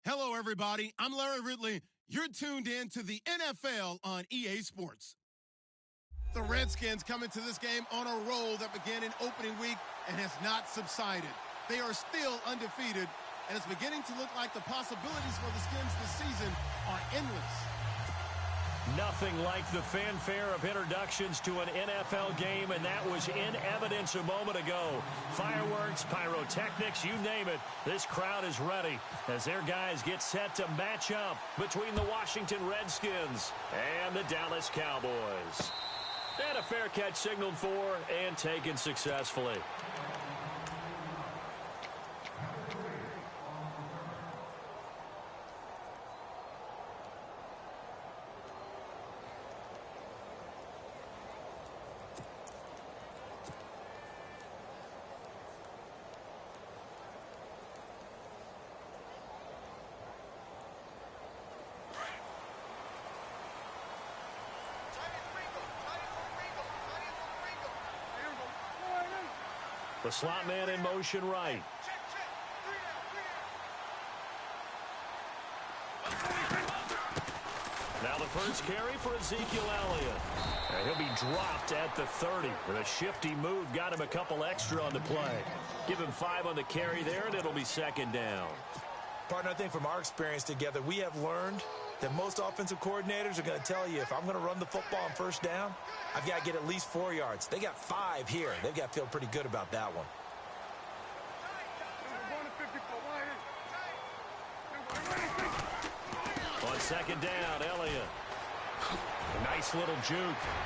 Hello, everybody. I'm Larry Ridley. You're tuned in to the NFL on EA Sports. The Redskins come into this game on a roll that began in opening week and has not subsided. They are still undefeated, and it's beginning to look like the possibilities for the Skins this season are endless. Nothing like the fanfare of introductions to an NFL game, and that was in evidence a moment ago. Fireworks, pyrotechnics, you name it. This crowd is ready as their guys get set to match up between the Washington Redskins and the Dallas Cowboys. And a fair catch signaled for and taken successfully. The slot man in motion right. Now the first carry for Ezekiel Elliott. And he'll be dropped at the 30. With a shifty move, got him a couple extra on the play. Give him 5 on the carry there, and it'll be second down. Partner, I think from our experience together, we have learned that most offensive coordinators are going to tell you, if I'm going to run the football on first down, I've got to get at least 4 yards. They got 5 here. They've got to feel pretty good about that one. On second down, Elliott. A nice little juke.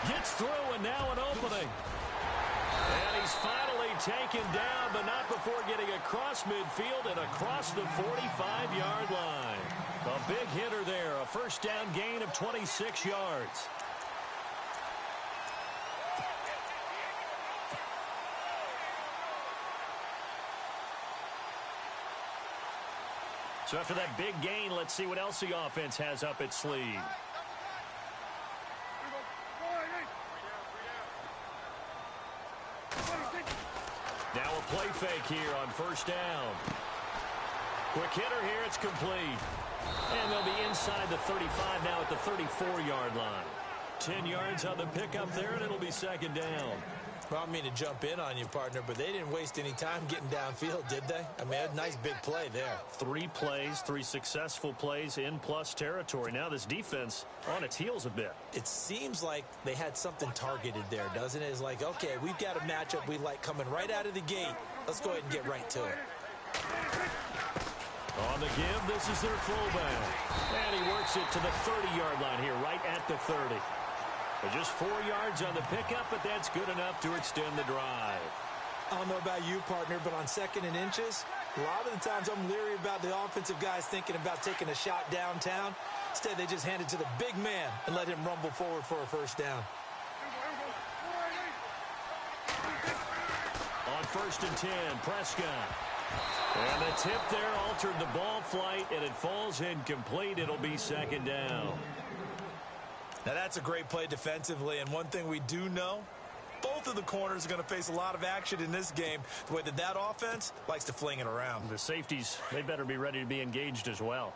Gets through, and now an opening. And he's finally taken down, but not before getting across midfield and across the 45-yard line. A big hitter there, a first down gain of 26 yards. So after that big gain, let's see what else the offense has up its sleeve. Now a play fake here on first down. Quick hitter here, it's complete. And they'll be inside the 35 now at the 34-yard line. 10 yards on the pickup there, and it'll be second down. Well, I don't mean to jump in on you, partner, but they didn't waste any time getting downfield, did they? I mean, a nice big play there. 3 plays, 3 successful plays in plus territory. Now this defense on its heels a bit. It seems like they had something targeted there, doesn't it? It's like, okay, we've got a matchup we like coming right out of the gate. Let's go ahead and get right to it. On the give, this is their fullback. And he works it to the 30-yard line here, right at the 30. But just 4 yards on the pickup, but that's good enough to extend the drive. I don't know about you, partner, but on second and inches, a lot of the times I'm leery about the offensive guys thinking about taking a shot downtown. Instead, they just hand it to the big man and let him rumble forward for a first down. On first and 10, Prescott. And the tip there altered the ball flight, and it falls incomplete. It'll be second down. Now, that's a great play defensively, and one thing we do know, both of the corners are going to face a lot of action in this game, the way that offense likes to fling it around. The safeties, they better be ready to be engaged as well.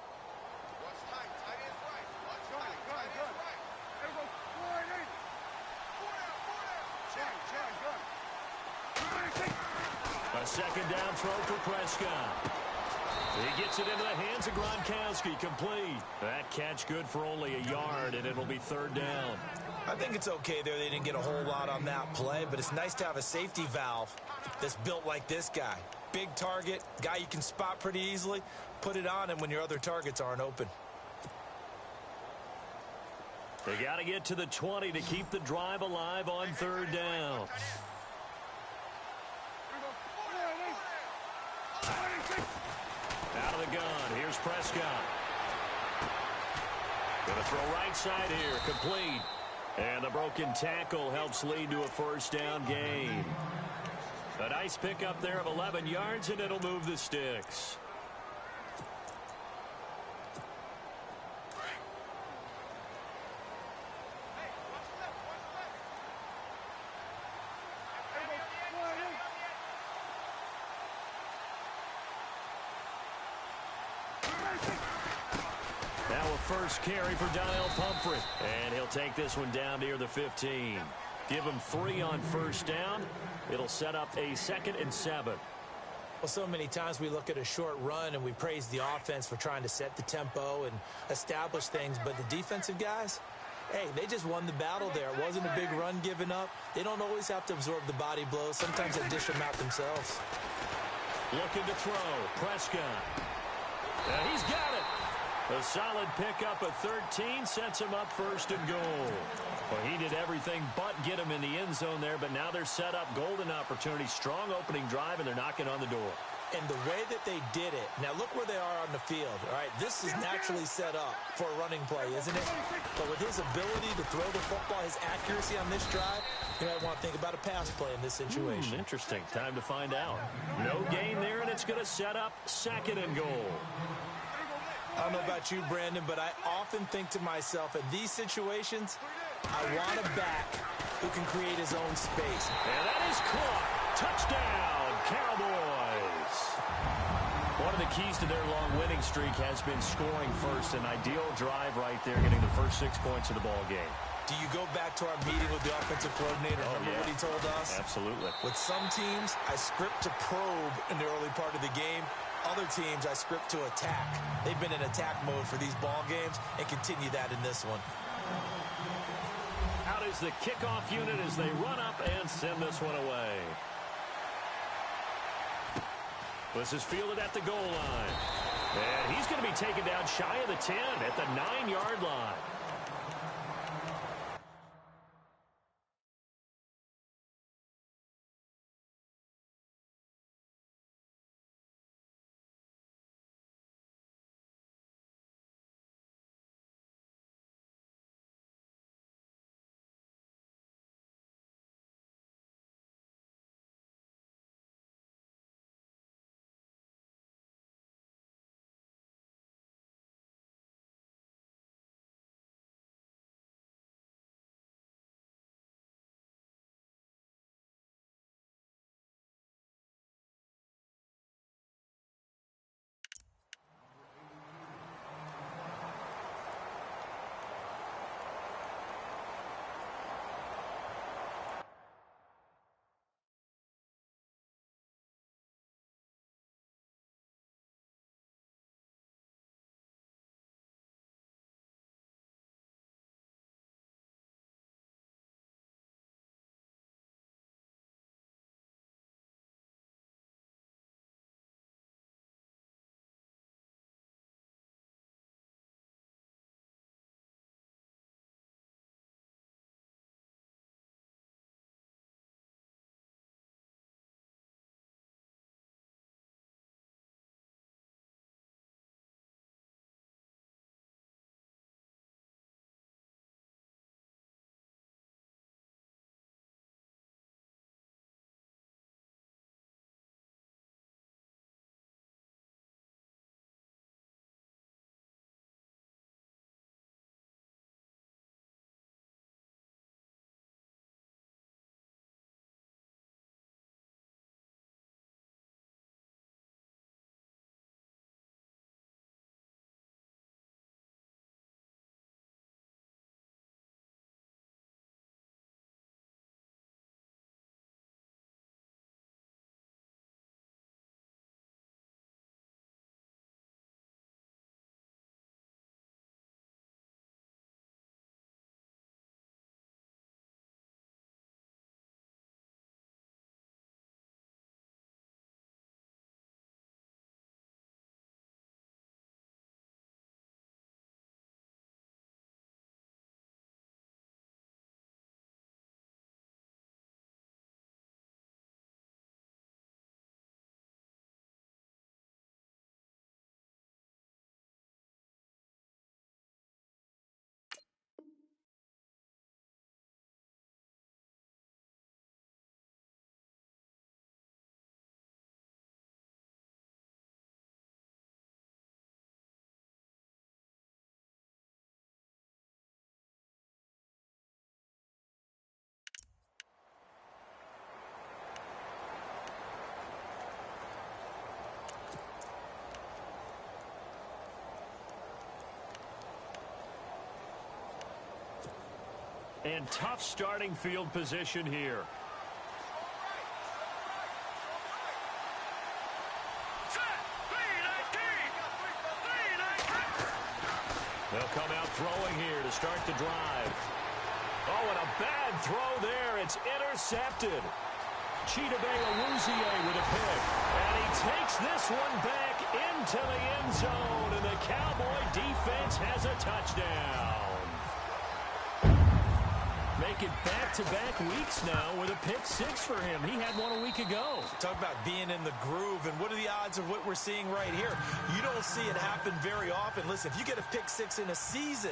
A second down throw for Prescott. He gets it into the hands of Gronkowski, complete. That catch good for only a yard, and it'll be third down. I think it's okay there. They didn't get a whole lot on that play, but it's nice to have a safety valve that's built like this guy. Big target, guy you can spot pretty easily. Put it on him when your other targets aren't open. They got to get to the 20 to keep the drive alive on third down. Out of the gun, here's Prescott. Going to throw right side here, complete. And the broken tackle helps lead to a first down gain. A nice pickup there of 11 yards, and it'll move the sticks. first carry for Donnell Pumphrey. And he'll take this one down near the 15. Give him 3 on first down. It'll set up a 2nd and 7. Well, so many times we look at a short run and we praise the offense for trying to set the tempo and establish things, but the defensive guys, hey, they just won the battle there. It wasn't a big run given up. They don't always have to absorb the body blows. Sometimes they dish them out themselves. Looking to throw. Prescott. And he's got it. A solid pickup of 13 sets him up 1st and goal. Well, he did everything but get him in the end zone there, but now they're set up. Golden opportunity, strong opening drive, and they're knocking on the door. And the way that they did it, now look where they are on the field. All right, this is naturally set up for a running play, isn't it? But with his ability to throw the football, his accuracy on this drive, you might want to think about a pass play in this situation. Interesting. Time to find out. No gain there, and it's going to set up 2nd and goal. I don't know about you, Brandon, but I often think to myself, in these situations, I want a back who can create his own space. And that is caught. Touchdown, Cowboys. One of the keys to their long winning streak has been scoring first. An ideal drive right there, getting the first 6 points of the ball game. Do you go back to our meeting with the offensive coordinator? Remember what he told us? Absolutely. With some teams, I script to probe in the early part of the game. Other teams, I script to attack. They've been in attack mode for these ball games and continue that in this one. Out is the kickoff unit as they run up and send this one away. This is fielded at the goal line. And he's going to be taken down shy of the 10 at the 9-yard line. And tough starting field position here. They'll come out throwing here to start the drive. Oh, and a bad throw there. It's intercepted. Chidobe Awuzie with a pick. And he takes this one back into the end zone. And the Cowboy defense has a touchdown. Make it back-to-back weeks now with a pick six for him. He had one a week ago. Talk about being in the groove, and what are the odds of what we're seeing right here? You don't see it happen very often. Listen, if you get a pick six in a season,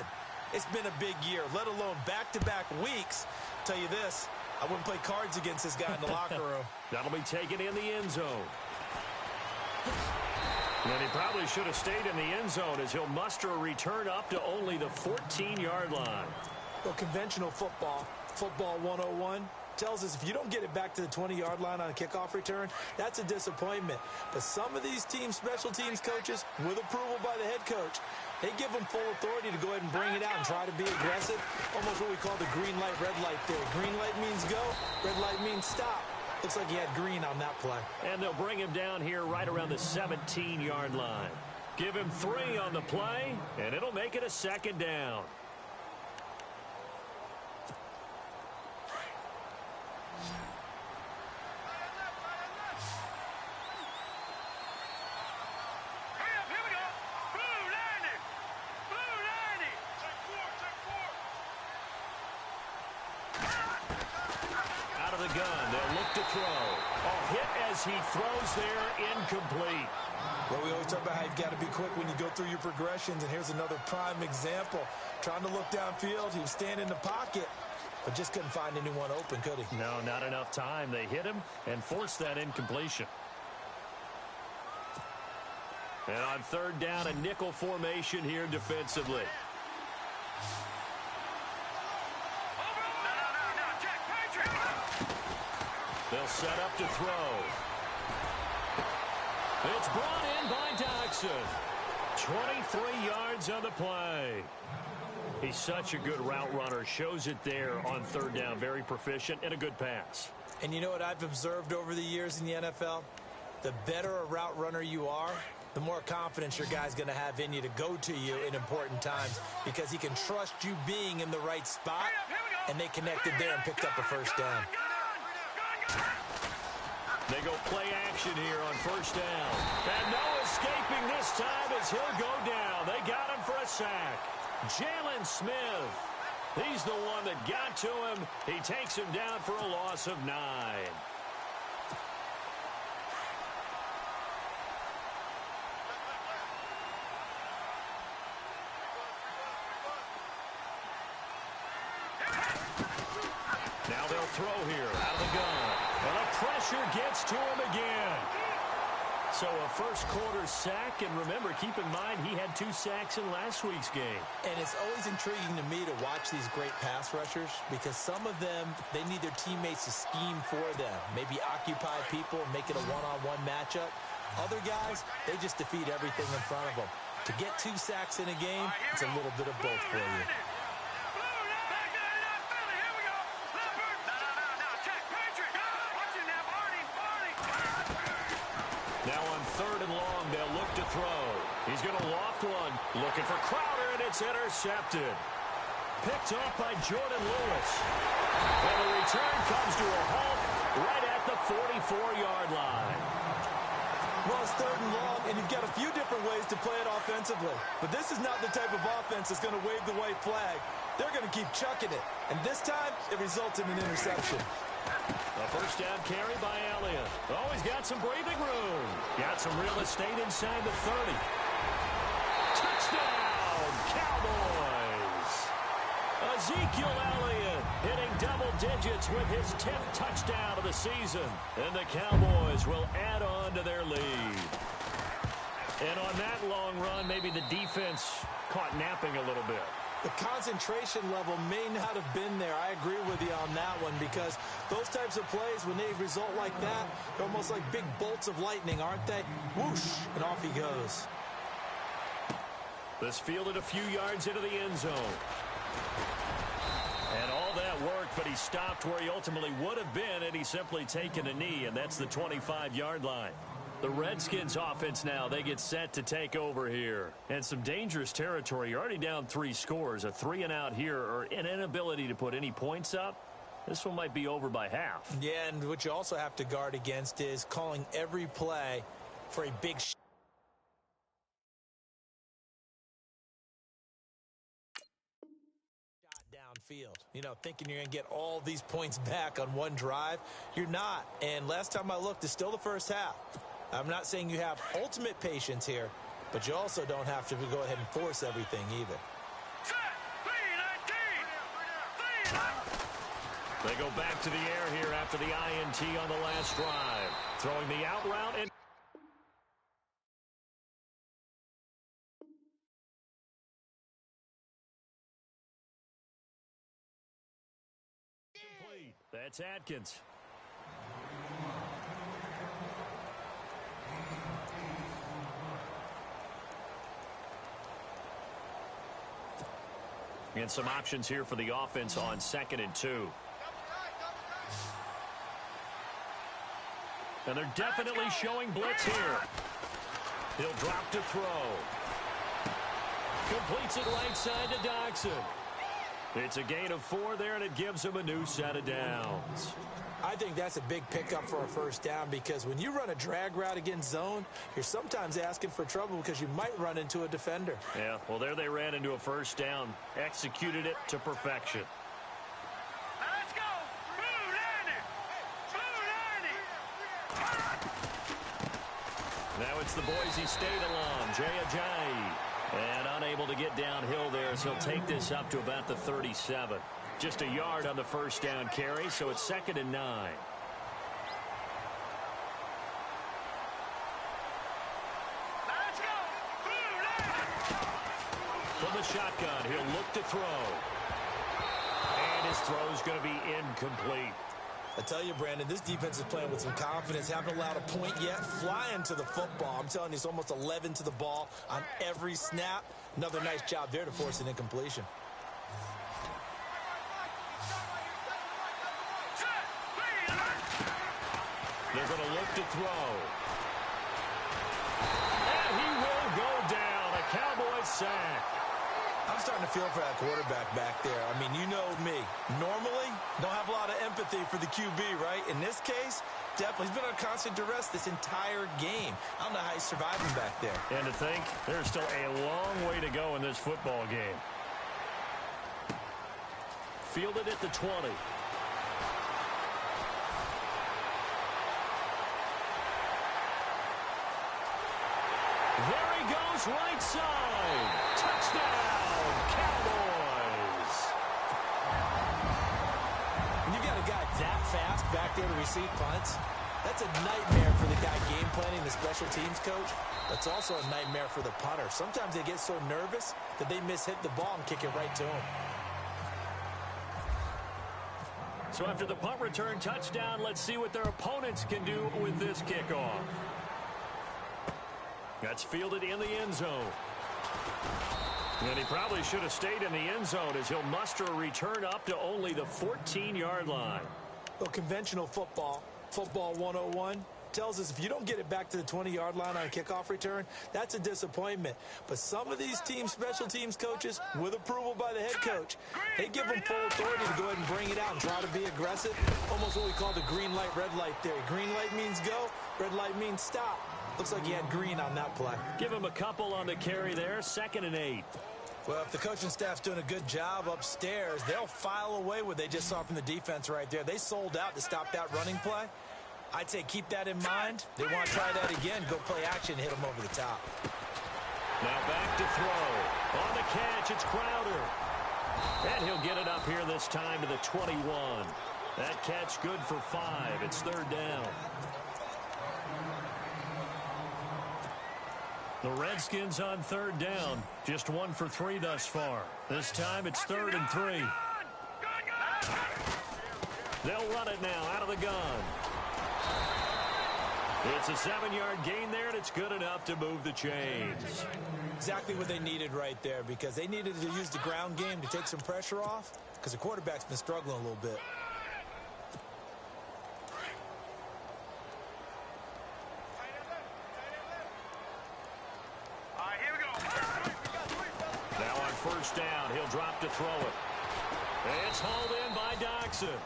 it's been a big year, let alone back-to-back weeks. I'll tell you this, I wouldn't play cards against this guy in the locker room. That'll be taken in the end zone. And he probably should have stayed in the end zone as he'll muster a return up to only the 14-yard line. Well, conventional football 101, tells us if you don't get it back to the 20-yard line on a kickoff return, that's a disappointment. But some of these teams, special teams coaches, with approval by the head coach, they give them full authority to go ahead and bring it out and try to be aggressive. Almost what we call the green light, red light theory. Green light means go, red light means stop. Looks like he had green on that play. And they'll bring him down here right around the 17-yard line. Give him 3 on the play, and it'll make it a second down. He throws there, incomplete. Well, we always talk about how you've got to be quick when you go through your progressions, and here's another prime example. Trying to look downfield, he was standing in the pocket, but just couldn't find anyone open, could he? No, not enough time. They hit him and forced that incompletion. And on third down, a nickel formation here defensively. They'll set up to throw. It's brought in by Dodson. 23 yards on the play. He's such a good route runner. Shows it there on third down. Very proficient and a good pass. And you know what I've observed over the years in the NFL? The better a route runner you are, the more confidence your guy's going to have in you to go to you in important times because he can trust you being in the right spot, and they connected there and picked up a first down. They go play action here on first down. And no escaping this time as he'll go down. They got him for a sack. Jalen Smith. He's the one that got to him. He takes him down for a loss of 9. Now they'll throw here out of the gun. And the pressure gets to him again. So a first quarter sack, and remember, keep in mind he had 2 sacks in last week's game. And it's always intriguing to me to watch these great pass rushers because some of them, they need their teammates to scheme for them. Maybe occupy people and make it a one-on-one matchup. Other guys, they just defeat everything in front of them. To get 2 sacks in a game, it's a little bit of both for you. Now on third and long, they'll look to throw. He's going to loft one. Looking for Crowder, and it's intercepted. Picked off by Jordan Lewis. And the return comes to a halt right at the 44-yard line. Well, it's third and long, and you've got a few different ways to play it offensively. But this is not the type of offense that's going to wave the white flag. They're going to keep chucking it. And this time, it results in an interception. A first down carry by Elliott. Oh, he's got some breathing room. Got some real estate inside the 30. Touchdown, Cowboys. Ezekiel Elliott hitting double digits with his 10th touchdown of the season. And the Cowboys will add on to their lead. And on that long run, maybe the defense caught napping a little bit. The concentration level may not have been there. I agree with you on that one because those types of plays, when they result like that, they're almost like big bolts of lightning, aren't they? Whoosh, and off he goes. This fielded a few yards into the end zone. And all that but he stopped where he ultimately would have been had he simply taken a knee, and that's the 25-yard line. The Redskins offense now, they get set to take over here. And some dangerous territory. You're already down 3 scores. A 3-and-out here or an inability to put any points up. This one might be over by half. Yeah, and what you also have to guard against is calling every play for a big shot downfield. You know, thinking you're going to get all these points back on one drive. You're not. And last time I looked, it's still the first half. I'm not saying you have ultimate patience here, but you also don't have to go ahead and force everything either. They go back to the air here after the INT on the last drive. Throwing the out route and complete. That's Atkins. And some options here for the offense on 2nd and 2. And they're definitely showing blitz here. He'll drop to throw. Completes it right side to Doxson. It's a gain of 4 there, and it gives him a new set of downs. I think that's a big pickup for a first down because when you run a drag route against zone, you're sometimes asking for trouble because you might run into a defender. Yeah, well, there they ran into a first down. Executed it to perfection. Let's go! Now it's the Boise State alum, Jay Ajayi. And unable to get downhill there, so he'll take this up to about the 37. Just a yard on the first down carry, so it's 2nd and 9. Let's go! From the shotgun, he'll look to throw. And his throw's going to be incomplete. I tell you, Brandon, this defense is playing with some confidence. Haven't allowed a point yet. Flying to the football. I'm telling you, it's almost 11 to the ball on every snap. Another nice job there to force an incompletion. They're going to look to throw. And he will go down. A Cowboys sack. I'm starting to feel for that quarterback back there. I mean, you know me. Normally, don't have a lot of empathy for the QB, right? In this case, definitely. He's been under constant duress this entire game. I don't know how he's surviving back there. And to think, there's still a long way to go in this football game. Fielded at the 20. There he goes, right side. Touchdown, Cowboys. When you got a guy that fast back there to receive punts, that's a nightmare for the guy game planning, the special teams coach. That's also a nightmare for the punter. Sometimes they get so nervous that they mishit the ball and kick it right to him. So after the punt return touchdown, let's see what their opponents can do with this kickoff. That's fielded in the end zone. And he probably should have stayed in the end zone as he'll muster a return up to only the 14-yard line. Well, conventional football 101, tells us if you don't get it back to the 20-yard line on a kickoff return, that's a disappointment. But some of these teams, special teams coaches, with approval by the head coach, they give them full authority to go ahead and bring it out and try to be aggressive. Almost what we call the green light, red light theory. Green light means go, red light means stop. Looks like he had green on that play. Give him a couple on the carry there, 2nd and 8. Well, if the coaching staff's doing a good job upstairs, they'll file away what they just saw from the defense right there. They sold out to stop that running play. I'd say keep that in mind. They want to try that again, go play action, hit them over the top. Now back to throw. On the catch, it's Crowder. And he'll get it up here this time to the 21. That catch good for 5. It's 3rd down. The Redskins on 3rd down. Just 1 for 3 thus far. This time it's 3rd and 3. They'll run it now out of the gun. It's a 7-yard gain there, and it's good enough to move the chains. Exactly what they needed right there, because they needed to use the ground game to take some pressure off, because the quarterback's been struggling a little bit. All right, here we go. Now on first down, he'll drop to throw it. It's hauled in by Doxson.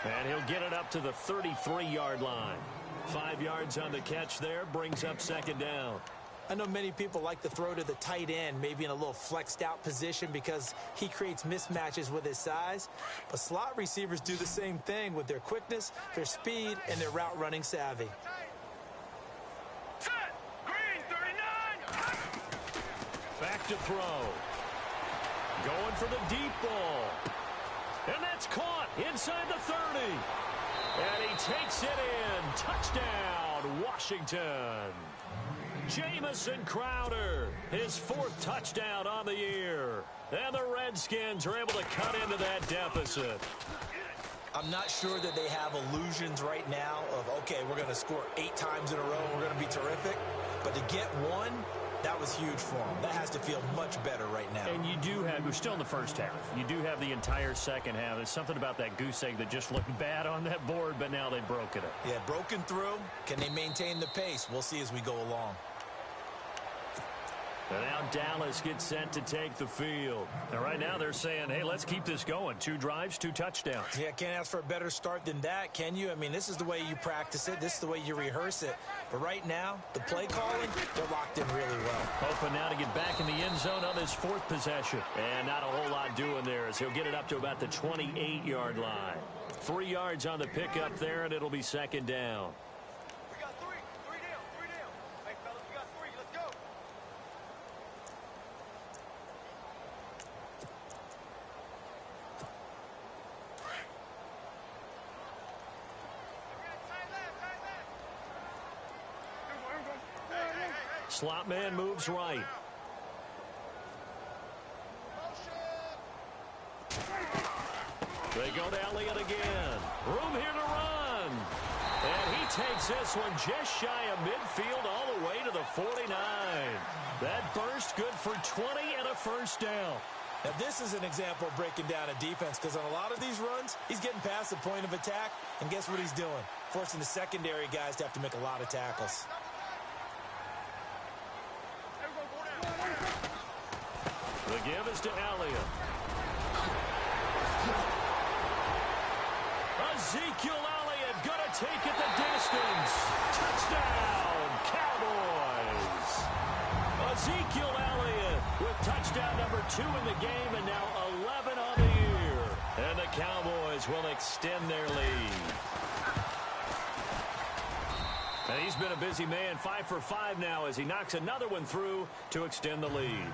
And he'll get it up to the 33-yard line. 5 yards on the catch there, brings up second down. I know many people like to throw to the tight end, maybe in a little flexed out position because he creates mismatches with his size. But slot receivers do the same thing with their quickness, their speed, and their route running savvy. Set. Green, 39. Back to throw. Going for the deep ball. And that's caught inside the 30. And he takes it in. Touchdown, Washington. Jamison Crowder, his 4th touchdown on the year. And the Redskins are able to cut into that deficit. I'm not sure that they have illusions right now of, okay, we're going to score 8 times in a row, we're going to be terrific. But to get one, that was huge for them. That has to feel much better right now. And you do have, we're still in the first half. You do have the entire second half. There's something about that goose egg that just looked bad on that board, but now they've broken it. Yeah, broken through. Can they maintain the pace? We'll see as we go along. And now Dallas gets set to take the field. And right now they're saying, hey, let's keep this going. 2 drives, 2 touchdowns. Yeah, can't ask for a better start than that, can you? I mean, this is the way you practice it. This is the way you rehearse it. But right now, the play calling, they're locked in really well. Hoping now to get back in the end zone on his 4th possession. And not a whole lot doing there as he'll get it up to about the 28-yard line. 3 yards on the pickup there, and it'll be second down. We got 3. 3 down. 3 down. Hey, fellas, we got 3. Let's go. Slot man moves right. They go to Elliott again. Room here to run. And he takes this one just shy of midfield all the way to the 49. That burst good for 20 and a first down. Now, this is an example of breaking down a defense because on a lot of these runs, he's getting past the point of attack, and guess what he's doing? Forcing the secondary guys to have to make a lot of tackles. The give is to Elliott. Ezekiel Elliott going to take it the distance. Touchdown, Cowboys. Ezekiel Elliott with touchdown number 2 in the game and now 11 on the year. And the Cowboys will extend their lead. And he's been a busy man, 5 for 5 now as he knocks another one through to extend the lead.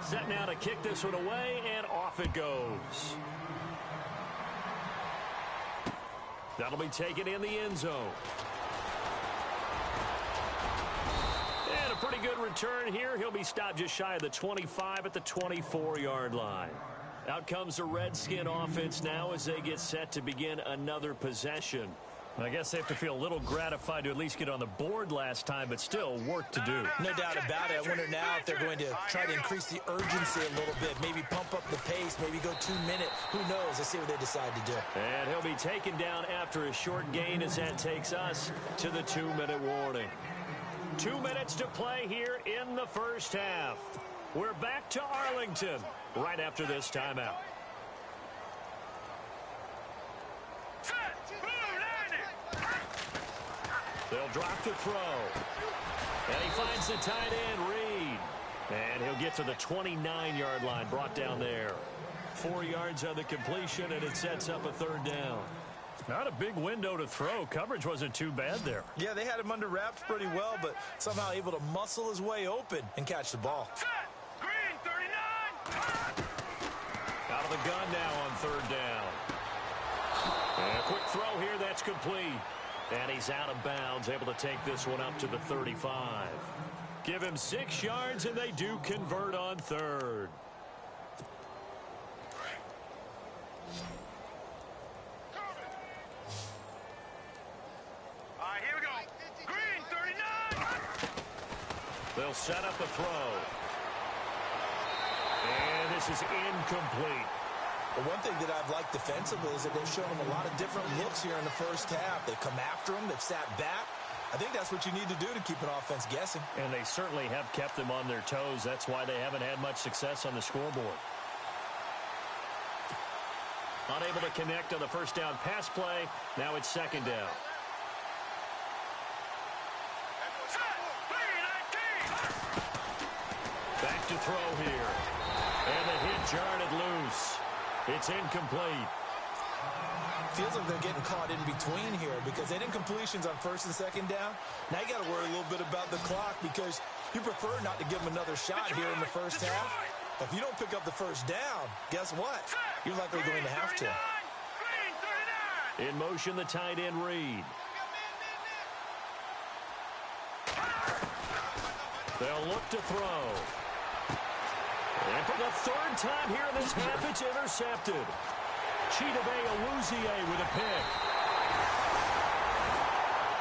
Set now to kick this one away, and off it goes. That'll be taken in the end zone. And a pretty good return here. He'll be stopped just shy of the 25 at the 24-yard line. Out comes the Redskin offense now as they get set to begin another possession. I guess they have to feel a little gratified to at least get on the board last time, but still work to do. No doubt about it. I wonder now if they're going to try to increase the urgency a little bit, maybe pump up the pace, maybe go 2 minute. Who knows? Let's see what they decide to do. And he'll be taken down after a short gain as that takes us to the 2-minute warning. 2 minutes to play here in the first half. We're back to Arlington right after this timeout. They'll drop to throw. And he finds the tight end, Reed. And he'll get to the 29-yard line, brought down there. 4 yards on the completion, and it sets up a third down. Not a big window to throw. Coverage wasn't too bad there. Yeah, they had him under wraps pretty well, but somehow able to muscle his way open and catch the ball. Green, 39. Out of the gun now on third down. And a quick throw here, that's complete. And he's out of bounds, able to take this one up to the 35. Give him 6 yards, and they do convert on third. They'll set up a throw. And this is incomplete. Well, one thing that I've liked defensively is that they've shown them a lot of different looks here in the first half. They've come after them. They've sat back. I think that's what you need to do to keep an offense guessing. And they certainly have kept them on their toes. That's why they haven't had much success on the scoreboard. Unable to connect on the first down pass play. Now it's second down. Back to throw here. And the hit jarred it loose. It's incomplete. Feels like they're getting caught in between here because they didn't completions on first and second down. Now you got to worry a little bit about the clock because you prefer not to give them another shot here in the first half. If you don't pick up the first down, guess what? You're likely going to have to. In motion, the tight end Reed. They'll look to throw. And for the third time here in this half, it's intercepted. Chidobe Awuzie with a pick.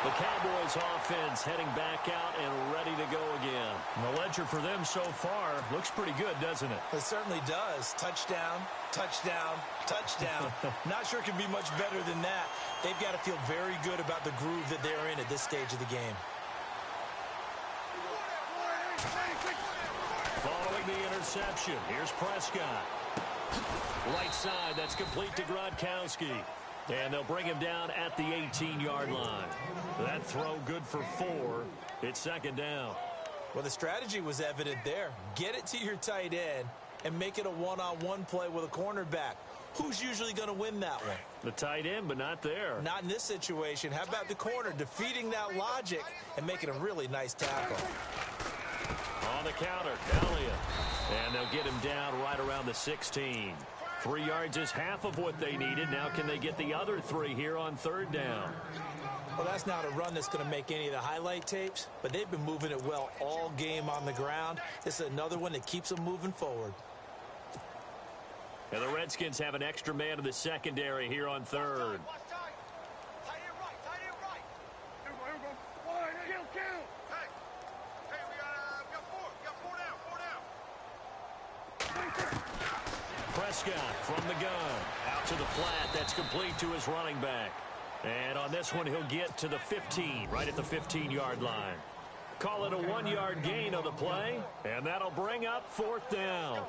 The Cowboys offense heading back out and ready to go again. The ledger for them so far looks pretty good, doesn't it? It certainly does. Touchdown, touchdown, touchdown. Not sure it can be much better than that. They've got to feel very good about the groove that they're in at this stage of the game. Following the interception, here's Prescott. Right side, that's complete to Gronkowski. And they'll bring him down at the 18-yard line. That throw good for 4. It's second down. Well, the strategy was evident there. Get it to your tight end and make it a one-on-one play with a cornerback. Who's usually going to win that one? The tight end, but not there. Not in this situation. How about the corner defeating that logic and making a really nice tackle? On the counter, Elliott. And they'll get him down right around the 16. 3 yards is half of what they needed. Now can they get the other 3 here on third down? Well, that's not a run that's going to make any of the highlight tapes, but they've been moving it well all game on the ground. This is another one that keeps them moving forward. And the Redskins have an extra man in the secondary here on third. Prescott from the gun. Out to the flat. That's complete to his running back. And on this one, he'll get to the 15, right at the 15-yard line. Call it a 1-yard gain on the play, and that'll bring up fourth down.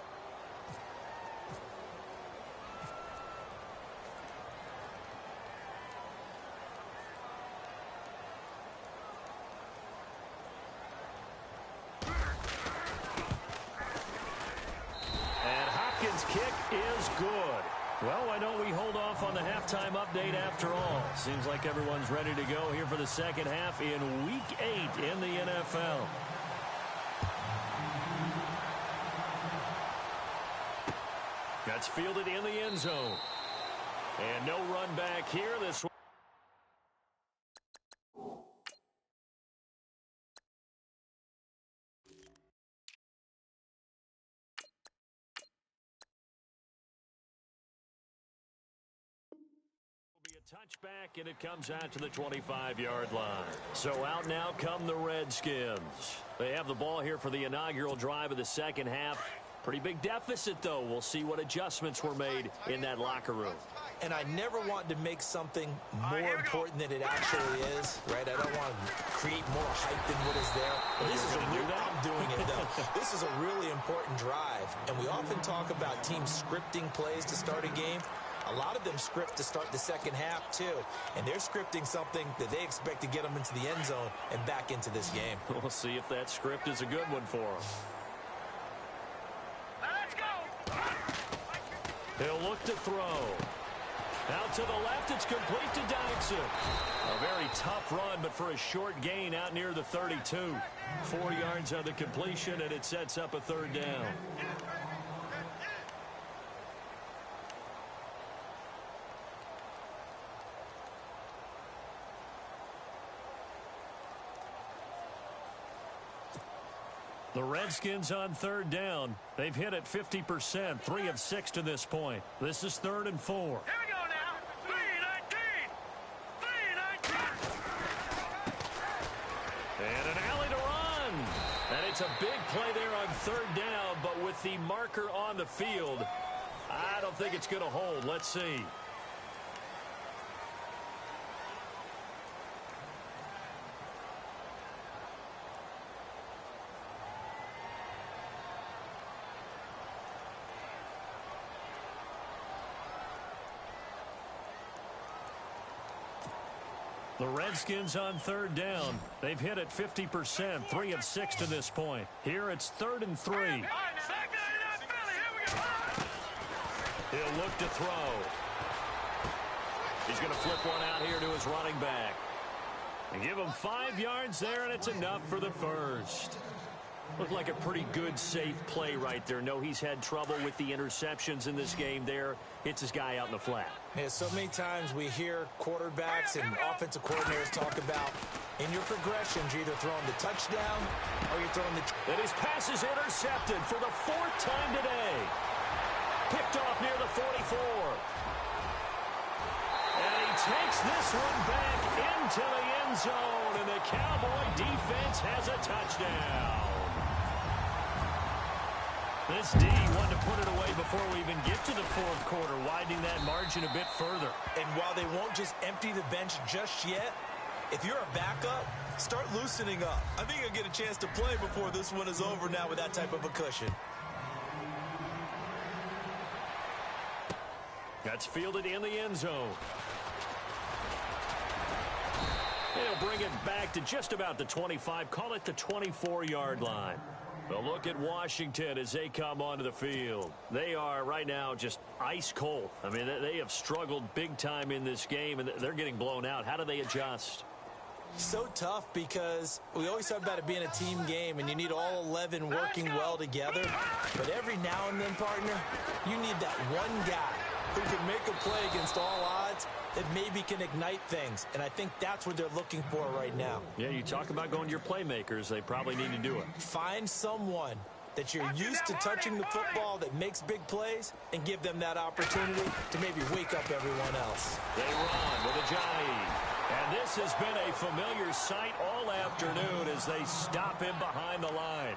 Kick is good. Well, why don't we hold off on the halftime update after all? Seems like everyone's ready to go here for the second half in Week 8 in the NFL. That's fielded in the end zone. And no run back here. This one. Touchback, and it comes out to the 25-yard line. So out now come the Redskins. They have the ball here for the inaugural drive of the second half. Pretty big deficit, though. We'll see what adjustments were made in that locker room. And I never want to make something more important than it actually is, right? I don't want to create more hype than what is there. But this is a real, I'm doing it, though. This is a really important drive. And we often talk about teams scripting plays to start a game. A lot of them script to start the second half, too. And they're scripting something that they expect to get them into the end zone and back into this game. We'll see if that script is a good one for them. Let's go! He'll look to throw. Out to the left, it's complete to Dodson. A very tough run, but for a short gain out near the 32. 4 yards on the completion, and it sets up a third down. The Redskins on third down. They've hit it 50%, 3 of 6 to this point. This is 3rd and 4. Here we go now. 3-19. 3-19. And an alley to run. And It's a big play there on third down, but with the marker on the field, I don't think it's going to hold. Let's see. The Redskins on third down. They've hit it 50%, 3 of 6 to this point. Here it's 3rd and 3. He'll look to throw. He's going to flip one out here to his running back. And give him 5 yards there, and it's enough for the first. Looked like a pretty good, safe play right there. No, he's had trouble with the interceptions in this game there. Hits his guy out in the flat. Yeah, so many times we hear quarterbacks and offensive coordinators talk about in your progressions, you're either throwing the touchdown or you're throwing the... And his pass is intercepted for the 4th time today. Picked off near the 44. And he takes this one back into the end zone, and the Cowboy defense has a touchdown. This D wanted to put it away before we even get to the 4th quarter, widening that margin a bit further. And while they won't just empty the bench just yet, if you're a backup, start loosening up. I think you'll get a chance to play before this one is over now with that type of a cushion. That's fielded in the end zone. They'll bring it back to just about the 25, call it the 24-yard line. But look at Washington as they come onto the field. They are right now just ice cold. I mean, they have struggled big time in this game, and they're getting blown out. How do they adjust? So tough because we always talk about it being a team game, and you need all 11 working well together. But every now and then, partner, you need that one guy who can make a play against all odds that maybe can ignite things. And I think that's what they're looking for right now. Yeah, you talk about going to your playmakers. They probably need to do it. Find someone that you're used to touching the football that makes big plays and give them that opportunity to maybe wake up everyone else. They run with Ajayi. And this has been a familiar sight all afternoon as they stop him behind the line.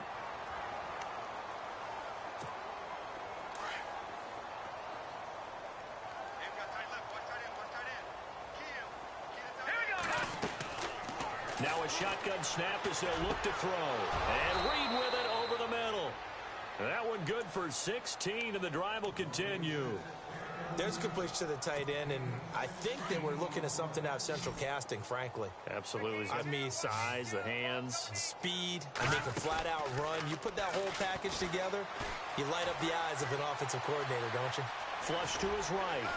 Now a shotgun snap as they'll look to throw. And Reed with it over the middle. That one good for 16, and the drive will continue. There's a completion to the tight end, and I think that we're looking at something out of central casting, frankly. Absolutely. I mean, size, the hands. Speed, I make a flat-out run. You put that whole package together, you light up the eyes of an offensive coordinator, don't you? Flush to his right.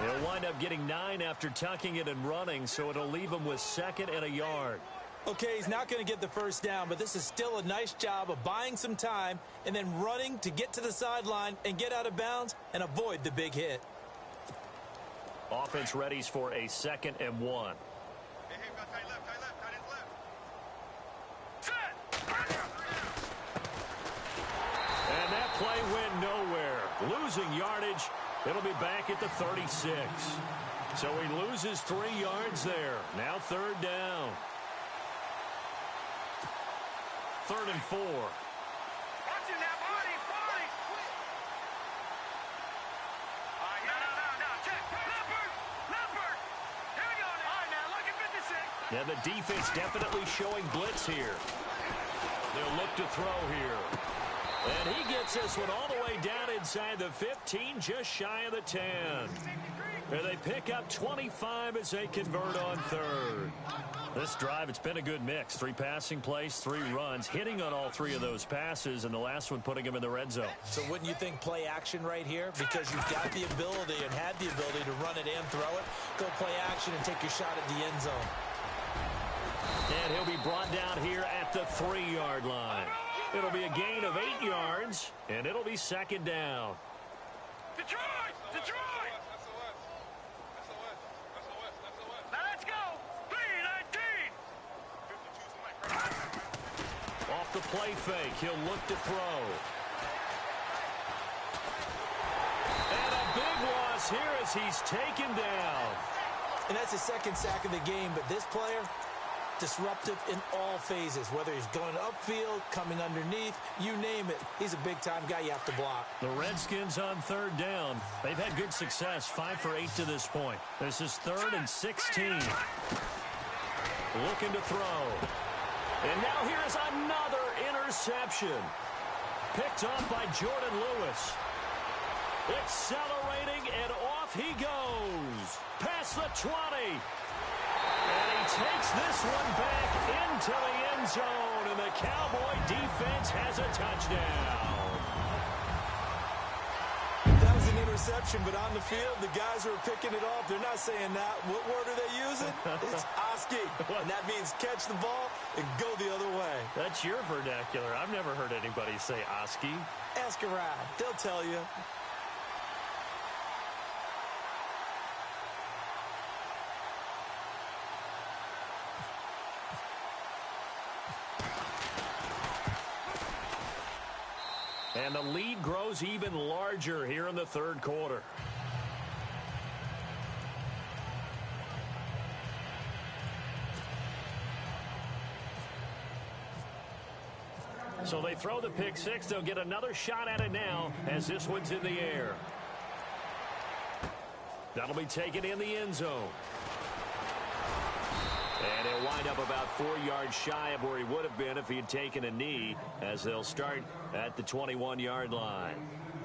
He'll wind up getting 9 after tucking it and running, so it'll leave him with 2nd and a yard. Okay, he's not going to get the first down, but this is still a nice job of buying some time and then running to get to the sideline and get out of bounds and avoid the big hit. Offense readies for a 2nd and 1. Hey, we got tight left, tight end left. And that play went nowhere. Losing yardage. It'll be back at the 36. So he loses 3 yards there. Now 3rd down. 3rd and 4. Watch him now, Barney. No. Check. Leopard. Here we go now. All right, now, look at 56. Yeah, the defense definitely showing blitz here. They'll look to throw here. And he gets this one all the way down inside the 15, just shy of the 10. And they pick up 25 as they convert on 3rd. This drive, it's been a good mix. 3 passing plays, 3 runs, hitting on all 3 of those passes, and the last one putting him in the red zone. So wouldn't you think play action right here? Because you've got the ability and had the ability to run it and throw it. Go play action and take your shot at the end zone. And he'll be brought down here at the 3-yard line. It'll be a gain of 8 yards, and it'll be 2nd down. Detroit! Now let's go! 3-19! Off the play fake, he'll look to throw. And a big loss here as he's taken down. And that's the 2nd sack of the game, but this player, disruptive in all phases, whether he's going upfield, coming underneath, you name it. He's a big-time guy you have to block. The Redskins on third down. They've had good success, 5 for 8 to this point. This is 3rd and 16. Looking to throw. And now here's another interception. Picked off by Jordan Lewis. Accelerating, and off he goes. Past the 20. And he takes this one back into the end zone, and the Cowboy defense has a touchdown. That was an interception, but on the field, the guys who are picking it off, they're not saying that. What word are they using? It's Oski, and that means catch the ball and go the other way. That's your vernacular. I've never heard anybody say Oski. Ask around. They'll tell you. And the lead grows even larger here in the third quarter. So they throw the pick six. They'll get another shot at it now as this one's in the air. That'll be taken in the end zone. And he'll wind up about 4 yards shy of where he would have been if he had taken a knee, as they'll start at the 21-yard line.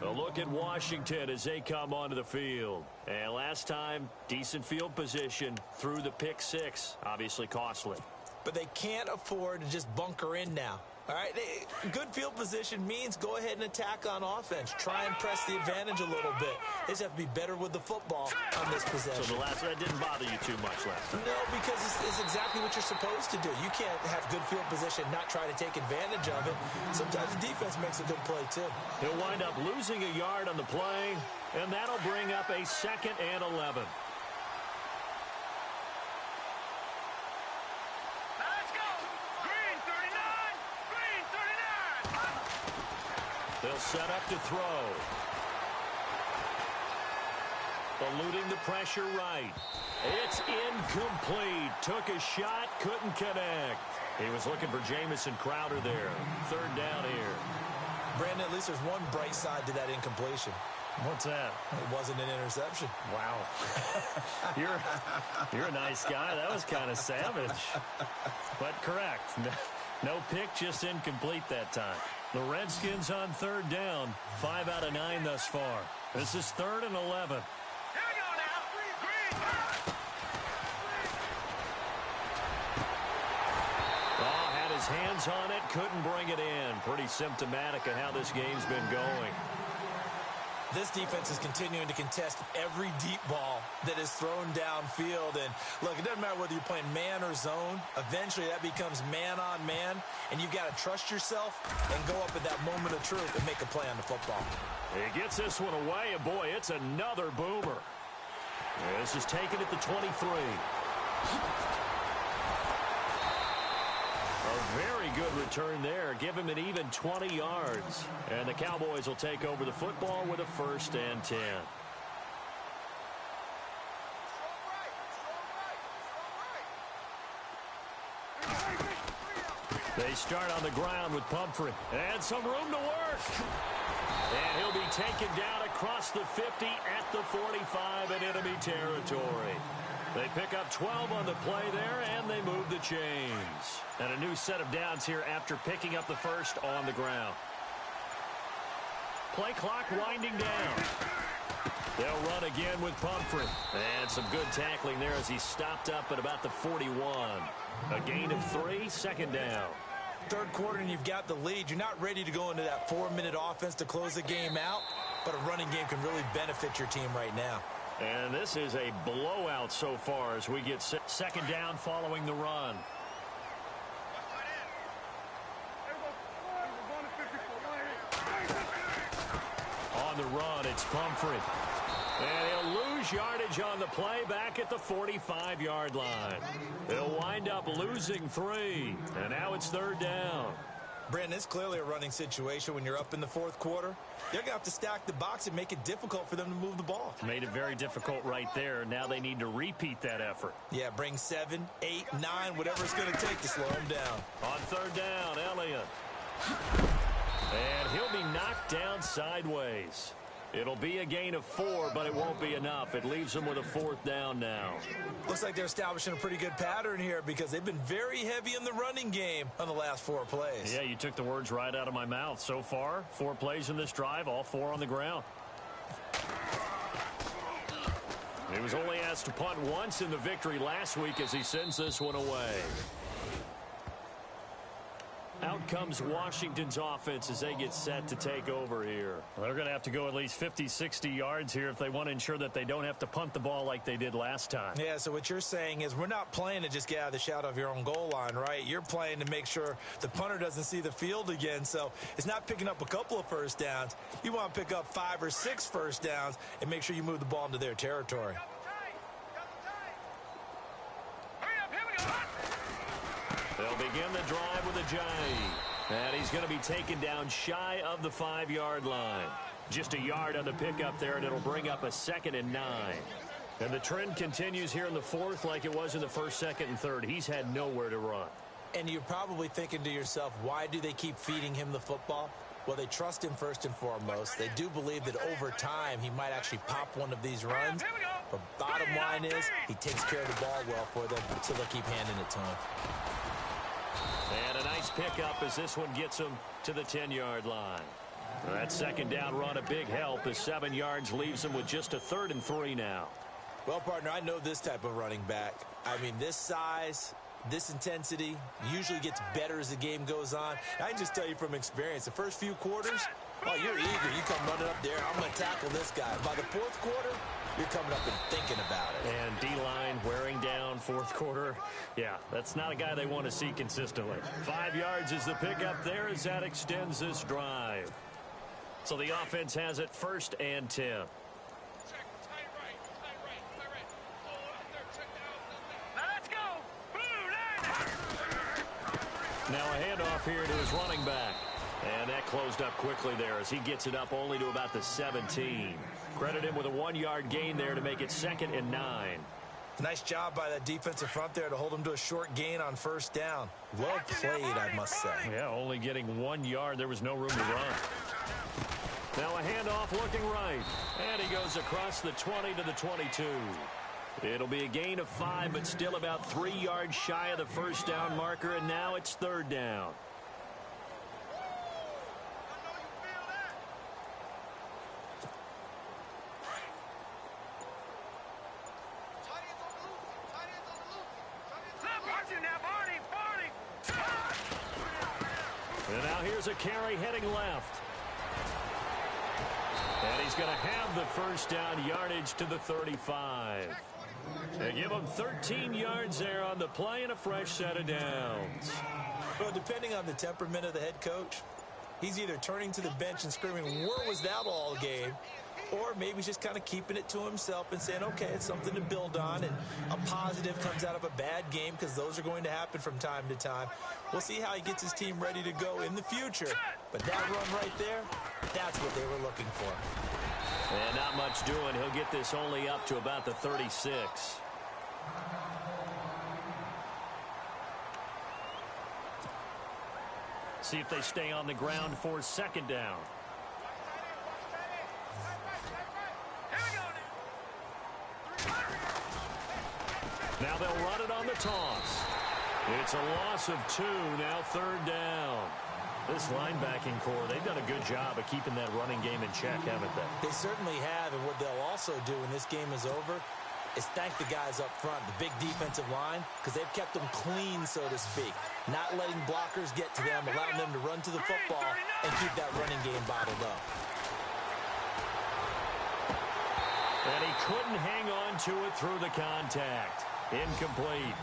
A look at Washington as they come onto the field. And last time, decent field position through the pick six. Obviously costly. But they can't afford to just bunker in now. All right, good field position means go ahead and attack on offense. Try and press the advantage a little bit. They just have to be better with the football on this possession. So that didn't bother you too much last time? No, because it's exactly what you're supposed to do. You can't have good field position, not try to take advantage of it. Sometimes the defense makes a good play, too. He'll wind up losing a yard on the play, and that'll bring up a 2nd and 11. They'll set up to throw. Eluding the pressure right. It's incomplete. Took a shot, couldn't connect. He was looking for Jamison Crowder there. 3rd down here. Brandon, at least there's one bright side to that incompletion. What's that? It wasn't an interception. Wow. You're a nice guy. That was kind of savage. But correct. No pick, just incomplete that time. The Redskins on 3rd down. 5 out of 9 thus far. This is 3rd and 11. Had his hands on it, couldn't bring it in. Pretty symptomatic of how this game's been going. This defense is continuing to contest every deep ball that is thrown downfield. And, look, it doesn't matter whether you're playing man or zone. Eventually, that becomes man-on-man, and you've got to trust yourself and go up at that moment of truth and make a play on the football. He gets this one away, and, boy, it's another boomer. This is taken at the 23. A very good return there. Give him an even 20 yards. And the Cowboys will take over the football with a 1st and 10. They start on the ground with Pumphrey. And some room to work. And he'll be taken down across the 50 at the 45 in enemy territory. They pick up 12 on the play there, and they move the chains. And a new set of downs here after picking up the 1st on the ground. Play clock winding down. They'll run again with Pumphrey. And some good tackling there as he stopped up at about the 41. A gain of 3, 2nd down. Third quarter, and you've got the lead. You're not ready to go into that 4-minute offense to close the game out, but a running game can really benefit your team right now. And this is a blowout so far as we get 2nd down following the run. On the run, it's Pumphrey. And he'll lose yardage on the play back at the 45-yard line. They'll wind up losing 3. And now it's 3rd down. Brandon, it's clearly a running situation when you're up in the fourth quarter. They're going to have to stack the box and make it difficult for them to move the ball. Made it very difficult right there. Now they need to repeat that effort. Yeah, bring 7, 8, 9, whatever it's going to take to slow them down. On third down, Elliott. And he'll be knocked down sideways. It'll be a gain of 4, but it won't be enough. It leaves them with a fourth down now. Looks like they're establishing a pretty good pattern here because they've been very heavy in the running game on the last 4 plays. Yeah, you took the words right out of my mouth. So far, 4 plays in this drive, all 4 on the ground. He was only asked to punt once in the victory last week as he sends this one away. Out comes Washington's offense as they get set to take over here. Well, they're going to have to go at least 50, 60 yards here if they want to ensure that they don't have to punt the ball like they did last time. Yeah, so what you're saying is we're not playing to just get out of the shadow of your own goal line, right? You're playing to make sure the punter doesn't see the field again. So it's not picking up a couple of first downs. You want to pick up 5 or 6 first downs and make sure you move the ball into their territory. They'll begin the drive with a J. And he's going to be taken down shy of the 5-yard line. Just a yard on the pickup there, and it'll bring up a 2nd and 9. And the trend continues here in the fourth like it was in the first, second, and third. He's had nowhere to run. And you're probably thinking to yourself, why do they keep feeding him the football? Well, they trust him first and foremost. They do believe that over time he might actually pop one of these runs. But bottom line is he takes care of the ball well for them, so they'll keep handing it to him. And a nice pickup as this one gets him to the 10-yard line. That 2nd down run a big help as 7 yards leaves him with just a 3rd and 3 now. Well, partner, I know this type of running back. I mean, this size, this intensity usually gets better as the game goes on. I can just tell you from experience, the first few quarters, oh, you're eager. You come running up there, I'm going to tackle this guy. By the fourth quarter, you're coming up and thinking about it. And D-line wearing down fourth quarter. Yeah, that's not a guy they want to see consistently. 5 yards is the pickup there as that extends this drive. So the offense has it 1st and 10. Now a handoff here to his running back. And that closed up quickly there as he gets it up only to about the 17. Credit him with a 1-yard gain there to make it 2nd and 9. Nice job by that defensive front there to hold him to a short gain on first down. Well played, I must say. Yeah, only getting 1 yard. There was no room to run. Now a handoff looking right. And he goes across the 20 to the 22. It'll be a gain of 5, but still about 3 yards shy of the first down marker, and now it's 3rd down. And now here's a carry heading left. And he's going to have the first down yardage to the 35. They give him 13 yards there on the play and a fresh set of downs. Well, depending on the temperament of the head coach, he's either turning to the bench and screaming, where was that all game? Or maybe he's just kind of keeping it to himself and saying, okay, it's something to build on, and a positive comes out of a bad game because those are going to happen from time to time. We'll see how he gets his team ready to go in the future. But that run right there, that's what they were looking for. And not much doing. He'll get this only up to about the 36. See if they stay on the ground for 2nd down. Now they'll run it on the toss. It's a loss of 2, now 3rd down. This linebacking core, they've done a good job of keeping that running game in check, haven't they? They certainly have, and what they'll also do when this game is over is thank the guys up front, the big defensive line, because they've kept them clean, so to speak. Not letting blockers get to them, allowing them to run to the football and keep that running game bottled up. And he couldn't hang on to it through the contact. Incomplete.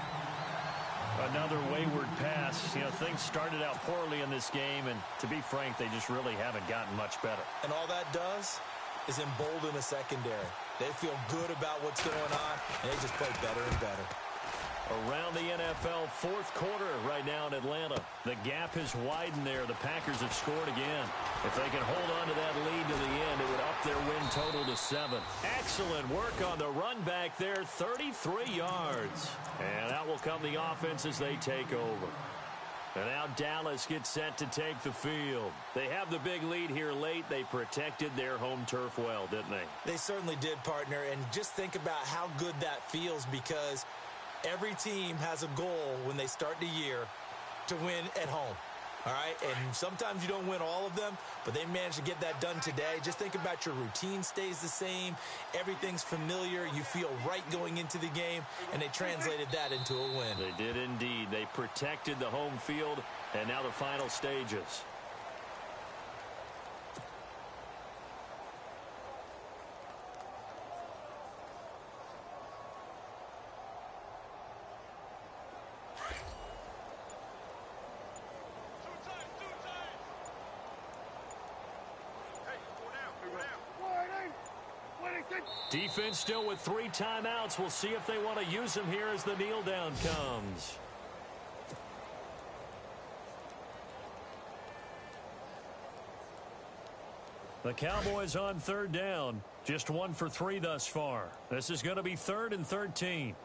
Another wayward pass. You know, things started out poorly in this game, and to be frank, they just really haven't gotten much better. And all that does is embolden the secondary. They feel good about what's going on, and they just play better and better. Around the NFL fourth quarter right now in Atlanta. The gap has widened there. The Packers have scored again. If they can hold on to that lead to the end, it would up their win total to 7. Excellent work on the run back there, 33 yards. And out will come the offense as they take over. And now Dallas gets set to take the field. They have the big lead here late. They protected their home turf well, didn't they? They certainly did, partner. And just think about how good that feels, because every team has a goal when they start the year to win at home. All right, and sometimes you don't win all of them, but they managed to get that done today. Just think about your routine stays the same. Everything's familiar. You feel right going into the game, and they translated that into a win. They did indeed. They protected the home field, and now the final stages. Defense still with 3 timeouts. We'll see if they want to use them here as the kneel down comes. The Cowboys on third down. Just 1 for 3 thus far. This is going to be 3rd and 13.